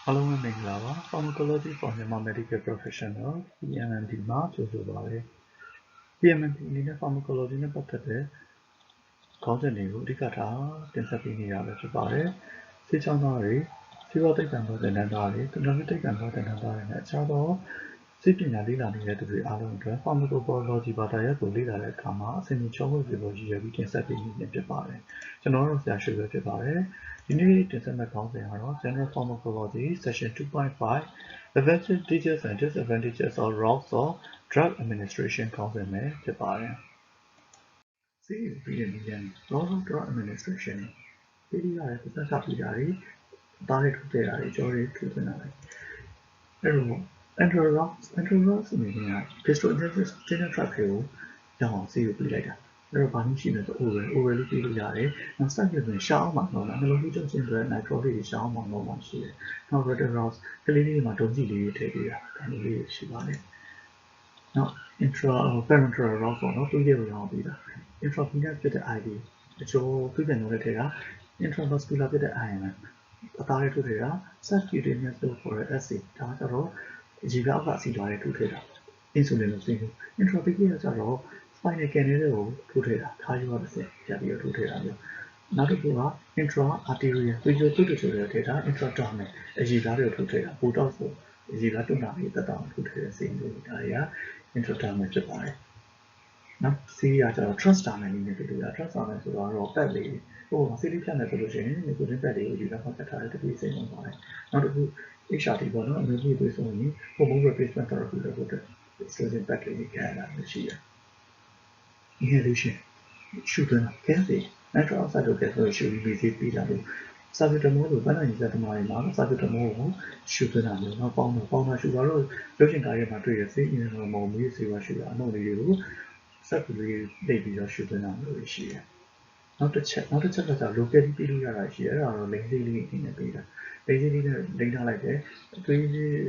အားလုံးပဲမင်္ဂလာပါ Pharmacology for Myanmar Medical Professional PMMD မှာကြိုဆိုပါရစေ PMMD အနေနဲ့ Pharmacology နဲ့ပတ်သက်တဲ့ခေါင်းစဉ်တွေကိုအဓိကထားတင်ဆက်ပေးနေရပဲဖြစ်ပါတယ်။ဆေးချောင်းသားတွေဆေးဝါးသိပ္ပံဘွဲ့သင်တန်းသားတွေသူနာပြုသိပ္ပံဘွဲ့သင်တန်းသားတွေနဲ့အခြားသောဆေးပညာလေ့လာနေတဲ့သူတွေအားလုံးအတွက် Pharmacology ဘာသာရပ်ကိုလေ့လာတဲ့အခါမှာအဆင်ပြေချောမွေ့စေဖို့ရည်ရွယ်ပြီးတင်ဆက်ပေးနေခြင်းဖြစ်ပါတယ်။ကျွန်တော်တို့ဆရာရွှေပဲဖြစ်ပါတယ်။ဒီနေ့တင်ဆက်မယ့်ခေါင်းစဉ်ကတော့ General Pharmacology Session 2.5 Advantages and Disadvantages of Routes of Drug Administration ခေါင်းစဉ်ပဲဖြစ်ပါတယ်။ဆေးရုံပြီးတဲ့နည်းလမ်း Route of Drug Administration ပေးရတဲ့ပတ်သက်ပြီးတာတွေအသားတွေထုတ်တဲ့တာတွေကြောတွေထုတ်နေတာတွေအဲ့တော့ Enterox အနေနဲ့ gastrointestinal tract ကိုကြောင်းဆေးကိုပေးလိုက်တာအဲ့တော့ဘာလို့ရှိလဲဆို oral လို့ပေးလို့ရတယ်နောက် site ဆိုရင်ရှားအောင်မှာတော့နှလုံးသွေးကြောချင်းတွေ nitro တွေရှားအောင်မှာတော့ရှိတယ်နောက် reterox ကလေးလေးမှာဒုံကြည့်လေးထည့်ပေးတာဒါမျိုးလေးရှိပါတယ်နောက် intraparenteral route ပေါ့နော်တွေးရအောင်ပေးတာ intravenous ဖြစ်တဲ့ IV အချို့ပြည့်ပြန်လို့ထည့်တာ intravascular ဖြစ်တဲ့ IM အသားတွေထုတ်ထည့်တာ subcutaneous လို့ခေါ်တဲ့ SC ဒါကြတော့ရေပြားကအစီသွားတွေထုတ်ထည့်တာ insulin လို့သိတယ် intrathecal ကြတော့ spinal canal တွေကိုထုတ်ထည့်တာခါးရိုးကတစ်ဆင့်ပြပြီးတော့ထုတ်ထည့်တာမျိုးနောက်တစ်ခုက intra arterial သွေးကြောသွေးတွေထည့်တာ intradermal အရေပြားတွေကိုထုတ်ထည့်တာ botox ကိုအရေပြားတွန်းတာတွေတက်တာထုတ်ထည့်တဲ့ဆေးမျိုးဒါတွေက intradermal ဖြစ်ပါတယ်နောက်ဆေးရကြတော့ transdermal နည်းနဲ့ပြလို့ရ transdermal ဆိုတော့ pad လေးဟိုဆေးလေးဖြတ်မယ်ဆိုလို့ရှိရင်ဒီကိုတင်ပက်လေးကိုဒီဘက်ကဖြတ်ထားတဲ့တတိစိတ်ဝင်ပါတယ်နောက်တစ်ခု HRT ပေါ့နော်အမျိုးကြီးသွေးဆိုရင် hormone replacement therapy လုပ်ဖို့အတွက် estrogen pad လေးကလာလို့ရှိတယ်inhalation ရှုသွင်းတာ gas တွေ nitric oxide တို့ gas တွေရှုပြီးဆေးပေးတာလို့ salbutamol လို့ဘယ်နိုင်စက်သမားတွေမှာ salbutamol ကိုရှုသွင်းတာမျိုးနောက်ပေါင်းတာရှုတာတော့ရုပ်ရှင်ကားရဲ့မှာတွေ့ရဆေးအင်းတော်မုံမျိုးဆေးဝါးရှုတာအနှုတ်လေးတွေကိုစက်ကလေးနှိပ်ပြီးတော့ရှုသွင်းတာမျိုးရှိတယ်နောက်တစ်ချက်ကကျ locally ပေးလို့ရတာရှိတယ်အဲ့ဒါတော့ link လေးအနေနဲ့ပေးတာ link လေးနဲ့ link ထားလိုက်တယ်အသွေး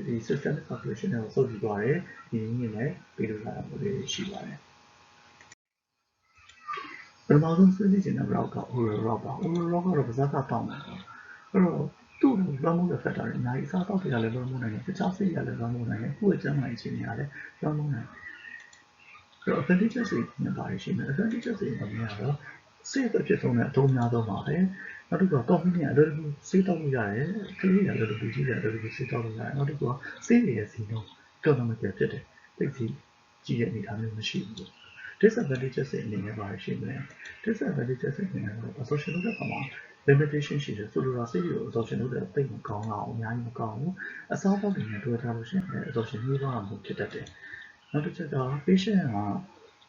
ဒီ systemic circulation ကိုစုပ်ယူသွားတယ်ဒီနည်းနဲ့ပေးလို့ရတာမျိုးလေးရှိပါတယ်ပထမဆုံးဆွေးနွေးချင်တဲ့ route က oral route ပါ oral route ကတော့ပါးစပ်ကတောင်းတာအဲ့တော့သူ့ကိုလွှမ်းမိုးတဲ့ factor တွေအများကြီးအစားအသောက်တွေကလည်းလွှမ်းမိုးနိုင်တယ်တခြားဆေးတွေကလည်းလွှမ်းမိုးနိုင်တယ်ကိုယ့်ရဲ့ကျန်းမာရေးအခြေအနေကလည်းလွှမ်းမိုးနိုင်တယ်အဲ့တော့ advantages တွေနဲ့ပါရှိမယ် advantages တွေအနေနဲ့ကတော့ဆေးအဖြစ်ဆုံးတဲ့အသုံးများဆုံးပါပဲနောက်တစ်ခုက convenient အလွယ်တကူဆေးတောက်လို့ရတယ်ခလေးတွေအလွယ်တကူကြီးတယ်အလွယ်တကူဆေးတောက်လို့ရတယ်နောက်တစ်ခုကဆေးတွေရဲ့စီနှုန်း economical ဖြစ်တယ်သိကြီးကြီးတဲ့အနေအထားမျိုးမရှိဘူး disadvantages တွေအနေနဲ့ပါရှိမယ် disadvantages တွေအနေနဲ့တော့ absorption လုပ်တဲ့အခါမှာ limitation ရှိတယ်ဆိုလိုတာဆေးတွေကို absorption လုပ်တဲ့သိပ်မကောင်းတော့အများကြီးမကောင်းဘူးအစားအသောက်တွေနဲ့တွဲထားလို့ရှိရင် absorption နှေးသွားမှုဖြစ်တတ်တယ်နောက်တစ်ချက်က patient က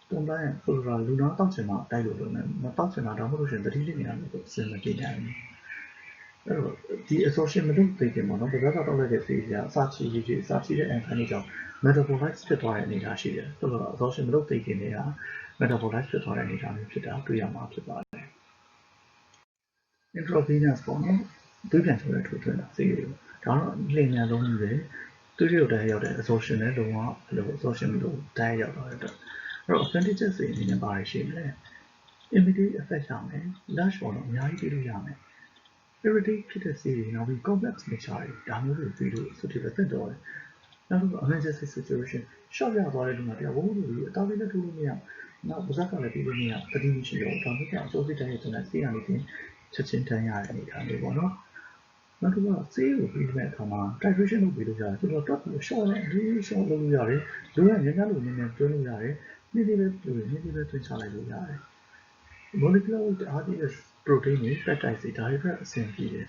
ပုံမှန်ဆိုလိုတာလူနာတောက်ချင်မှတိုက်လို့လုပ်မယ်မတောက်ချင်တာဒါမှမဟုတ်ရှင်သတိလေးနေရမယ်ဆိုအဆင်မပြေနိုင်ဘူးအဲ့တော့ဒီ absorption မလုပ်သိခင်မှာနော်ပါးစပ်ကတောက်လိုက်တဲ့ဆေးကြီးအစာချီတဲ့ enzyme ကြောင့် metabolize ဖြစ်သွားတဲ့အနေအထားရှိတယ်ဆိုတော့ absorption မလုပ်သိခင်တွေက metabolize ဖြစ်သွားတဲ့အနေအထားမျိုးဖြစ်တာတွေ့ရမှာဖြစ်ပါတယ် intravenous ပေါ့နော်သွေးပြန်ချိုးတဲ့ထိုးသွင်းတာဆေးတွေကိုဒါတော့လျင်မြန်ဆုံးကြီးပဲသွေးတွေကိုတိုက်ရောက်တဲ့ absorption နဲ့လုံးဝဘယ်လို absorption မလို့တိုက်ရောက်သွားတဲ့အတွက်အဲ့တော့ advantages တွေအနေနဲ့ပါရှိမယ် immediate effect ရမယ် large ပေါ့နော်အများကြီးပေးလို့ရမယ် irritate ဖြစ်တဲ့ဆေးတွေနောက်ပြီး complex nature တွေဒါမျိုးတွေပြီးလို့ suitable ဖြစ်တော့တယ်နောက်တစ်ခု emergency situation short ရသွားတဲ့လူနာတယောက်ဝုန်းလို့ပြီးအသားလေးနဲ့ထိုးလို့မရနောက်ပါးစပ်ကလည်းပြီးလို့မရတတိမရှိတော့ဒါမျိုးကြောင့်အစိုးစိတ်တိုင်းရဲ့ကျွန်တော်ဆေးရနေတင်ချက်ချင်းတန်းရတဲ့အနေအထားမျိုးပေါ့နော်နောက်တစ်ခုကဆေးကိုပြီးတဲ့အခါမှာ titration လုပ်ပြီးလို့ရတယ်ဆိုတော့ drug ကို short နဲ့ short လုပ်လို့ရတယ်လူကညံ့လို့နည်းနည်းတွင်းလို့ရတယ်နေ့လေးပဲတွင်းချလိုက်လို့ရတယ် molecular weight အားကြီးတဲ့ protein တွေ peptide တွေဒါတွေအတွက်အဆင်ပြေတယ်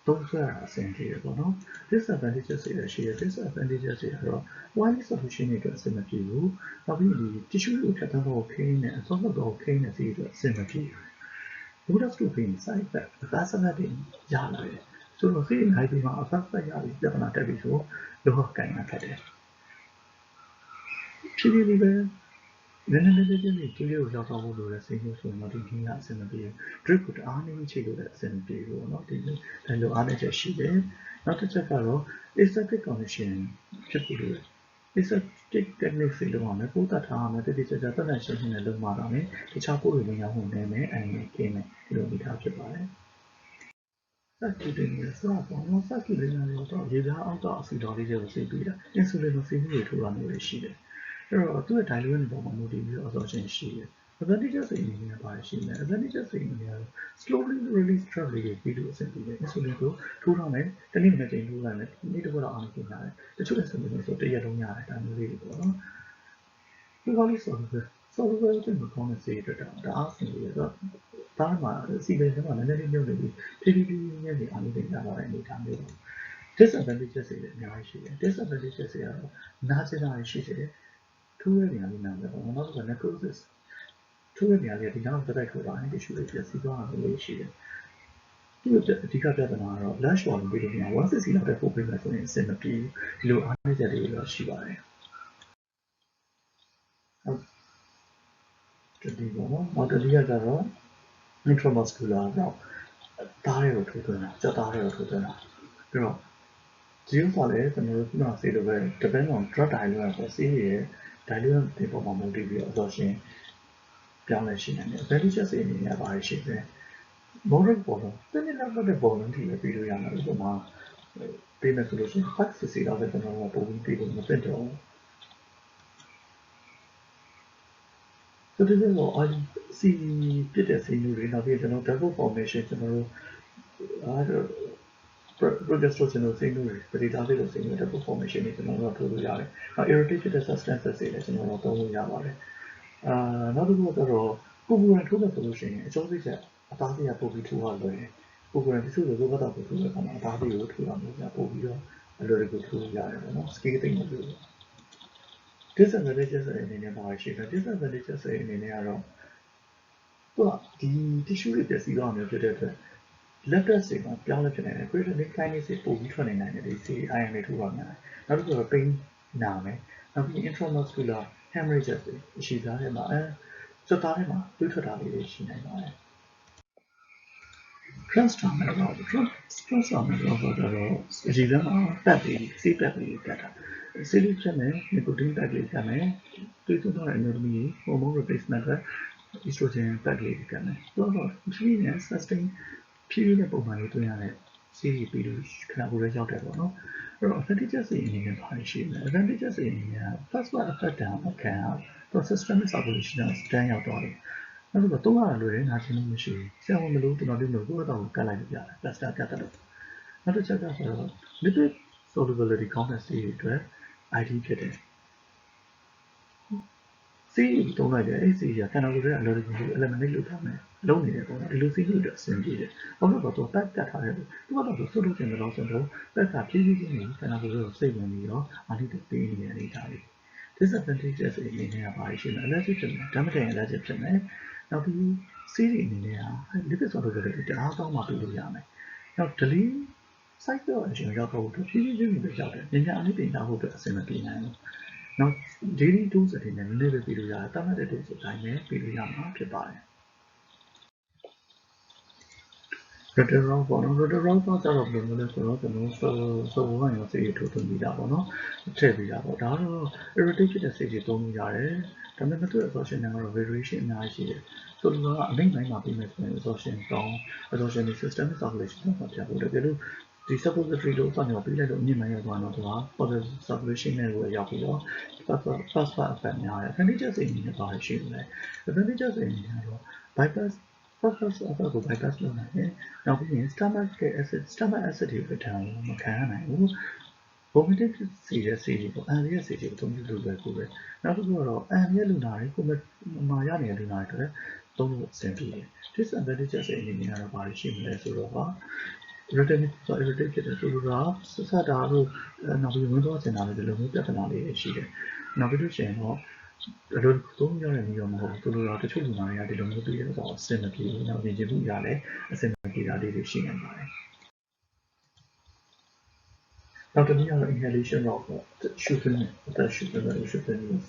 သုံးစွဲရအဆင်ပြေတယ်ပေါ့နော် disadvantages တွေလည်းရှိတယ် disadvantages တွေကတော့ oily solution တွေအတွက်အဆင်မပြေဘူးနောက်ပြီးဒီ tissue ကိုဖြတ်သန်းဖို့ခင်းနဲ့ absorb လုပ်တော့ခင်းနဲ့ဆေးအတွက်အဆင်မပြေဘူး botox တို့ပြီး side effect အသားစက်တွေရလာတယ်ဆိုတော့ဆေးနိုင်ပြီးမှအသားစက်ရပြီးပြဿနာတက်ပြီးဆိုလောကကိုင်ရခက်တယ်ဖြည်းဖြည်းလေးပဲနည်းနည်းချင်းလေးကိုရောက်သွားဖို့လိုတဲ့ဆေးမျိုးဆိုရင်တော့ဒီနည်းကအဆင်မပြေဘူး drip ကိုတအားနည်းချိတ်လို့လည်းအဆင်မပြေဘူးပေါ့နော်ဒီလိုအားနည်းချက်ရှိတယ်နောက်တစ်ချက်ကတော့ aseptic condition ဖြစ်ဖို့လိုတယ် aseptic technique တွေလုပ်ရမယ်ပိုးသတ်ထားရမယ်တတိကျကျသက်သက်ရှင်းရှင်းနဲ့လုပ်မှသာမယ်တခြားပိုးတွေဝင်ရောက်မှုနည်းမယ်အရင်ကင်းမယ်ဒီလိုမိထားဖြစ်ပါတယ် circulating is not one circulatingတော့ရေပြားအောက်ကအဆီတော်လေးတွေကိုစိတ်ပြီးတာ insulin ကိုစိတ်ပြီးထိုးတာမျိုးတွေရှိတယ်အဲ့တော့သူ့ရဲ့ diluent ပေါ်မှာမူတည်ပြီးတော့ absorption ရှိတယ် advantages တွေအနေနဲ့ပါတယ်ရှိတယ် advantages တွေအနေနဲ့ slowly release drug တွေပြီးလို့အဆင်ပြေတယ် insulin ကိုထိုးထားမယ်တနည်းနဲ့ချိန်ထိုးလိုက်မယ်နေ့တစ်ခါတော့အားလုံးပြင်ရတယ်တချို့ insulin ဆိုတရက်လုံးရတယ်ဒါမျိုးလေးတွေပေါ့နော်ဒီကောလေးဆိုတော့ software တွေမကောင်းတဲ့ဆေးတွေတော့ဒါအားဆင်ပြီးတော့ဒါမှစီးတယ်မှာနည်းနည်းလေးမြုပ်နေပြီးဖြည်းဖြည်းချင်းနဲ့အားလုံးပြင်ရပါတယ်အနေထားမျိုး disadvantages တွေလည်းအများကြီးရှိတယ် disadvantages တွေကတော့နာကျင်တာရှိတယ်ထိုးရတဲ့နေရာလေးနာတယ်ပေါ့နောက်က necrosis ထိုးရတဲ့နေရာလေးဒီနောက်တက်ထိုးတာအဲ့ဒီ issue တွေပြစီသွားတာလေးရှိတယ်ဒီလိုအဓိကပြဿနာကတော့ lash volume ပြီးလို့မရ160လောက်တဲ့ပို့ပေးမယ်ဆိုရင်အဆင်မပြေဘူးဒီလိုအားနည်းချက်တွေတော့ရှိပါတယ်ဟုတ်ဒီပေါ့နော်နောက်တစ်ခုကတော့ intramuscular တော့သားတွေကိုထိုးသွင်းတာစက်သားတွေကိုထိုးသွင်းတာပြီးတော့ဒီဥစ္စာလည်းကျွန်တော်တို့ခုနဆေးလိုပဲ depend on drug diluent ပေါ့ဆေးရဲ့ diluent တွေပေါ်မှာမူတည်ပြီး absorption ပြောင်းလဲရှိနေတယ် advantages တွေအနေနဲ့ပါတယ်ရှိတယ် moderate volume တနည်းလောက်တဲ့ volume ထိပဲပြီးလို့ရမှာဥပမာပေးမယ်ဆိုလို့ရှိရင် 5cc လောက်ပဲကျွန်တော်တို့ပုံပြီးပြီးလို့မသိတော့ဘူးဆိုတော့ IC ပြည့်တဲ့ဆေးမျိုးတွေနောက်ပြီးကျွန်တော် double formation ကျွန်တော်တို့progesterone တို့ဆေးမျိုးတွေပရိဒါလေးတို့ဆေးမျိုး double formation တွေကျွန်တော်တို့ထိုးလို့ရတယ်။ irritate ဖြစ်တဲ့ substances တွေလည်းကျွန်တော်တို့သုံးလို့ရပါတယ်။နောက်တစ်ခုကတော့ကိုယ်ကိုယ်တိုင်ထိုးမယ်ဆိုလို့ရှိရင်အကျိုးစိတ်ကအသားတွေကပို့ပြီးထိုးရလွယ်တယ်။ကိုယ်ကိုယ်တိုင်တချို့လိုကတော့ကိုထိုးတဲ့အခါမှာအသားတွေကိုထိုးရမျိုးကပို့ပြီးတော့အလွယ်တကူထိုးလို့ရတယ်ပေါ့နော်။ scale သိမ့်မလို့ disadvantages အနေနဲ့ပါရှိတယ် disadvantages အနေနဲ့ကတော့သူကဒီ tissue တွေပျက်စီးသွားမျိုးဖြစ်တဲ့အတွက် left breast တွေမှာပြောင်းလဲဖြစ်နေတယ် creatine kinase တွေပို့ပြီးထွက်နေနိုင်တယ်ဒီ iron တွေထိုးပါများတယ်နောက်တစ်ခုကတော့ pain နာမယ်နောက်ပြီး intramuscular hemorrhages တွေအရှိသားထဲမှာစက်သားထဲမှာတွေးထွက်တာလေးတွေရှိနိုင်ပါတယ် transdermal တော့ transdermal တော့အကြည့်လမ်းမှာတက်ပြီးစီးတက်ပြီးတက်တာဆေးလေးချက်နဲ့ nicotine တက်လေးတက်မယ်တွေးထွက်တဲ့အမျိုးသမီး hormone replacement အတွက် estrogen တက်လေးတက်မယ်တော့ဖြည်းဖြည်းနဲ့ sustain ဖြည်းဖြည်းနဲ့ပုံမှန်လေးတွင်းရတဲ့ဆေးတွေပြီးလို့ခဏကိုလည်းရောက်တယ်ပေါ့နော်အဲ့တော့ advantages တွေအနေနဲ့ပါရှိတယ် advantages တွေအနေနဲ့ first one effect တာမခံရဘူး systemic circulation က stand ရောက်သွားတယ်နောက်တစ်ခုသုံးရတာလွယ်တယ်နာကျင်မှုမရှိဘူးဆရာဝန်မလို့ကျွန်တော်တို့မျိုးကိုယ့်အတော့ကိုကတ်လိုက်လို့ရတယ် plaster ကတ်တယ်လို့နောက်တစ်ချက်ကဆိုတော့ lipid solubility ကောင်းတဲ့ဆေးတွေအတွက် ID ဖြစ်တယ်ဆေးတွေသုံးလိုက်တယ်အဲ့ဆေးကြီးကခန္ဓာကိုယ်ထဲကအလွယ်တကူ eliminate လုပ်ထားမယ်လုံးနေတယ်ပေါ့နော်ဒီလိုဆေးတွေအတွက်အဆင်ပြေတယ်ဘာလို့လဲဆိုတော့ pack ကတ်ထားတယ်သူကတော့ဆိုလို့တင်တယ်လို့ဆိုတော့ pack ကဖြည်းဖြည်းချင်းခန္ဓာကိုယ်ထဲကိုစိတ်ဝင်ပြီးတော့အာနိတပေးနေတဲ့အနေအထားလေး disadvantages အနေနဲ့ကပါရှိမယ် allergic ဖြစ်မယ်ဓာတ်မတည့် allergic ဖြစ်မယ်နောက်ပြီးဆေးတွေအနေနဲ့က lipid solubility တအားကောင်းမှပြီးလို့ရမယ်နောက် delay site တော့အရှင်ရောက်တော့ဖြည်းဖြည်းချင်းပဲရောက်တယ်ညညာအနည်းပြင်ရဖို့အတွက်အဆင်မပြေနိုင်ဘူးနောက် daily dose အနေနဲ့နည်းနည်းပဲပြီးလို့ရတယ်တတ်မှတ်တဲ့ dose အတိုင်းပဲပြီးလို့ရမှာဖြစ်ပါတယ် Reteron ပေါ့နော် Reteron ကကြတော့ဘယ်လိုလဲဆိုတော့ကျွန်တော်စောဝင်ရောစိတ်ထိုးသွင်းပြီးတာပေါ့နော်ထည့်ပြီးတာပေါ့ဒါတော့ irritate ဖြစ်တဲ့စိတ်တွေသုံးလို့ရတယ်ဒါပေမဲ့သူ့ absorption ကတော့ variation အများကြီးရှိတယ်ဆိုတော့အမိတ်တိုင်းမှာပြီးမယ်ဆိုရင် absorption ကောင်း absorption systemic circulation တော့ပြဖို့တကယ်လို့ဒီ suppository လို့စနေပြီးလိုက်လို့အမြင့်မှရောက်သွားတော့သူက positive circulation နဲ့ကိုရောက်ပြီးတော့ first part effect များတယ် advantages တွေအနေနဲ့ပါရှိတယ် advantages တွေအနေနဲ့တော့ bypass first effect ကို bypass လုပ်နိုင်တယ်နောက်ပြီးရင် stomach acid တွေထံမခံရနိုင်ဘူး vomiting စီရဲ့စီတွေပေါ့အန်ရဲ့စီတွေကိုသုံးလို့လွယ်ကူတယ်နောက်တစ်ခုကတော့အန်ရဲ့လူနာတွေကိုမာရနေတဲ့လူနာတွေအတွက်သုံးလို့အဆင်ပြေတယ် disadvantages အနေနဲ့ကတော့ဘာရှိမလဲဆိုတော့ irritate ဖြစ်တယ်ဆိုတော့ဆက်ဆက်တာတို့နောက်ပြီးဝင်သွားချင်တာလည်းဒီလိုမျိုးပြဿနာလေးတွေရှိတယ်နောက်ပြီးလို့ရှိရင်တော့အလိုသုံးရတဲ့မျိုးမဟုတ်ဘူးသူတို့တော့တချို့လူနာတွေကဒီလိုမျိုးပြီးတော့အဆင်မပြေဘူးနောက်ပြင်မှုရလည်းအဆင်မပြေတာလေးတွေရှိနေပါတယ်နောက်တစ်နည်းကတော့ inhalation တော့ရှုပ်သွင်းအသက်ရှုပ်သွင်းလို့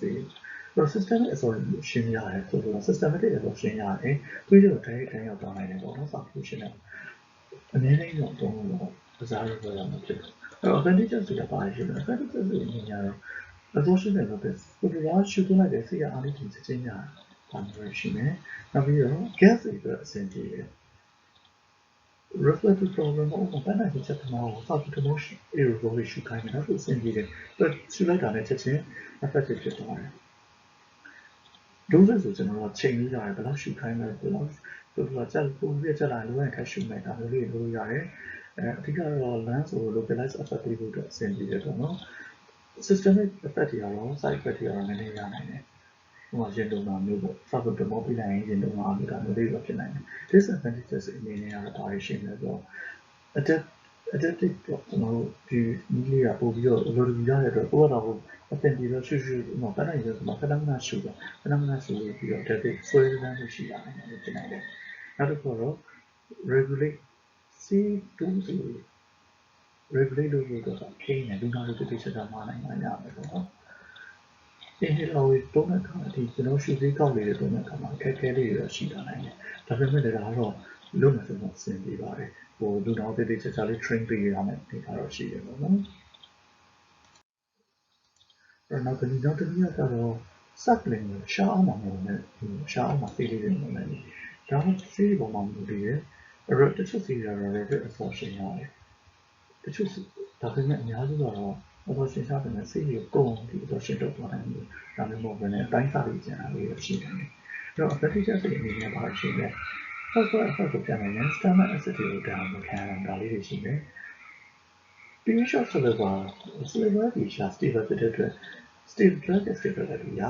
စေ systemic absorption ရတယ်ဆိုတော့ systematic absorption ရတယ်ပြီးတော့ direct တိုင်းရောက်သွားနိုင်တယ်ပေါ့နော် circulation နဲ့အနည်းလေးတော့သုံးလို့ကစားရတော့မှာဖြစ်တယ်အဲ့တော့ advantages တွေကပါရှိတယ် advantages တွေအများတော့ absorption နဲ့လုပ်တဲ့ကိုယ်ကရှုပ်သွင်းလိုက်တဲ့ဆေးရအားလေးကြီးချင်းညာဒါမျိုးရှိမယ်နောက်ပြီးတော့ gas တွေအတွက်အဆင်ပြေတယ် reflective problem ကိုပန်းနိုင်ချက်တမောကိုစောက်တမော error တွေရှုခိုင်းတယ်ဒါဆိုအဆင်ပြေတယ်ရှုလိုက်တာနဲ့ချက်ချင်း effective ဖြစ်သွားတယ်ဒုစရဆိုကျွန်တော်ချိန်လို့ရတယ်ဘယ်လောက်ရှုခိုင်းလဲဘယ်လောက်ဆိုတော့ချက်ပုံပြချက်လာလိုရင်ခက်ရှုမယ်ဒါမျိုးလေးလုပ်ရတယ်အဓိကတော့ lens ကို localize effect ပေးဖို့အတွက်အဆင်ပြေတယ်ပေါ့နော် systemic effect တွေကတော့ side effect တွေကတော့နည်းနည်းရနိုင်တယ်ဟိုမှာရင်တုံတာမျိုးပေါ့စောက်တမောပြလိုက်ရင်ရင်တုံတာမျိုးဒါမျိုးလေးပဲဖြစ်နိုင်တယ် disadvantages အနေနဲ့ကတော့ဒါတွေရှိနေတယ်ဆိုတော့ adaptive တော့ကျွန်တော်တို့ဒီနည်းလေးကပို့ပြီးတော့လိုလိုရတဲ့အတွက်ကိုယ့်ကတော့အတင်ပြီးတော့ရှုပန်းနိုင်ရဆိုတော့ခဏခဏရှုပြီးတော့ adaptive ဆွဲလန်းလို့ရှိရတယ်လို့ဖြစ်နိုင်တယ်နောက်တစ်ခုတော့ regulate C2 regulate လို့ပြောတော့ခင်းနေလူနာတို့တိကျတာမှနိုင်မှာရတယ်ပေါ့နော်inhaler ကိုတုံးတဲ့အခါဒီကျွန်တော်ရှုသေးကောက်နေတဲ့တုံးတဲ့အခါမှာအခက်အခဲလေးတွေရှိတာနိုင်တယ်ဒါပေမဲ့လည်းဒါကတော့လုံးဝဆိုတော့အဆင်ပြေပါတယ်ဟိုလူနာတို့တိကျလေး train ပေးရမယ်ဒီကတော့ရှိတယ်ပေါ့နော်နောက်တစ်ခုကတော့ suckling ရှားအောင်မှာမဟုတ်နဲ့ရှားအောင်မှာပေးလေးတွေမဟုတ်နဲ့ဒါမှစီးပေါ်မှာမူတည်ရအဲ့တချို့စီးရတော့ rapid absorption ရတယ်တချို့ဒါပေမဲ့အများစုကတော့ absorption ရှားတယ်နဲ့စီးကိုကုန်ပြီး absorption လုပ်သွားနိုင်တယ်ဒါမျိုးမဟုတ်ဘဲနဲ့အတိုင်းစားပြီးကျန်တာလေးရှိတယ်အဲ့တော့ advantage တွေအနေနဲ့ပါရှိတယ် phosphor effect ကိုပြန်နိုင်တယ် stomach acid တွေကိုဒါမှမခံရတာလေးတွေရှိတယ်ပြီးရင် short sliver ဒီရှာ stable ဖြစ်တဲ့အတွက် stable drug stability ရ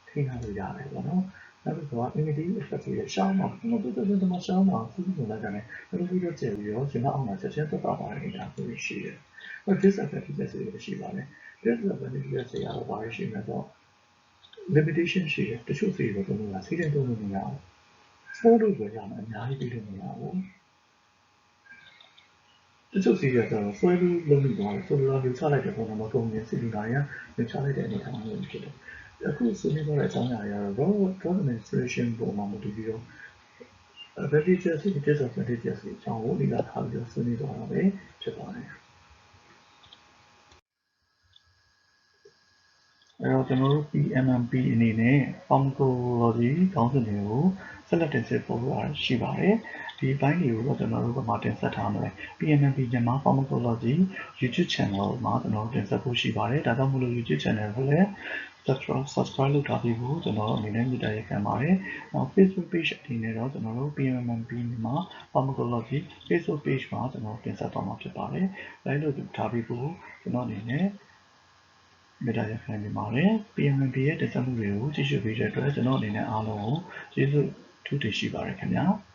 ထိန်းထားလို့ရတယ်ပေါ့နော်နောက်တစ်ခုက immediate effect တွေရှောင်းမှာဘယ်လိုဖြစ်လဲတော့ရှောင်းမှာသူ့ကိုလိုက်တာနဲ့ဘယ်လိုပြီးတော့ကျပြီးတော့ကျွန်တော်အောင်မှာချက်ချင်းသက်သာပါတယ်နေတာဆိုရှိတယ်။အဲ့ disadvantages တွေရှိပါတယ်။ disadvantages တွေကတော့ဘာရှိလဲတော့ limitation ရှိတယ်တချို့စီတော့ဘယ်လိုလဲစီးတဲ့တုံးလို့မရဘူး။ sport လို့ဆိုရမယ်အများကြီးပြီးလို့မရဘူး။တချို့စီးရတော့ဆွဲပြီးလုံးပြီးသွားတယ်ဆိုတော့လူချလိုက်တဲ့ပုံစံမျိုးပုံမြင်စီလူနာရလူချလိုက်တဲ့အနေအထားမျိုးဖြစ်တယ်။အခုဆွေးနွေးသွားတဲ့အကြောင်းအရာတွေကတော့ drug administration ပုံမှာမတူပြီးတော့ advantages တွေ disadvantages တွေအကြောင်းကိုအဓိကထားပြီးတော့ဆွေးနွေးသွားတာပဲဖြစ်ပါတယ်။အဲ့တော့ကျွန်တော်တို့ PMMP အနေနဲ့ pharmacology ခေါင်းစဉ်တွေကိုဆက်လက်တင်ဆက်ဖို့ရှိပါတယ်။ဒီဘိုင်းတွေကိုတော့ကျွန်တော်တို့ကမှတင်ဆက်ထားမယ်။ PMMP မြန်မာ pharmacology YouTube channel မှာကျွန်တော်တင်ဆက်ဖို့ရှိပါတယ်။ဒါကြောင့်မို့လို့ YouTube channel ကိုလည်း subscribe လုပ်ထားပြီးဖို့ကျွန်တော်အနေနဲ့မြစ်တာရက်ခံပါတယ်။နောက် Facebook page အနေနဲ့တော့ကျွန်တော်တို့ PMMP မြန်မာ pharmacology Facebook page မှာကျွန်တော်တင်ဆက်သွားမှာဖြစ်ပါတယ်။ like လုပ်ထားပြီးဖို့ကျွန်တော်အနေနဲ့မြစ်တာရက်ခံနေပါတယ်။ PMMP ရဲ့တင်ဆက်မှုတွေကိုကြည့်ရှုပေးတဲ့အတွက်ကျွန်တော်အနေနဲ့အားလုံးကိုကျေးဇူးထူးတင်ရှိပါတယ်ခင်ဗျာ။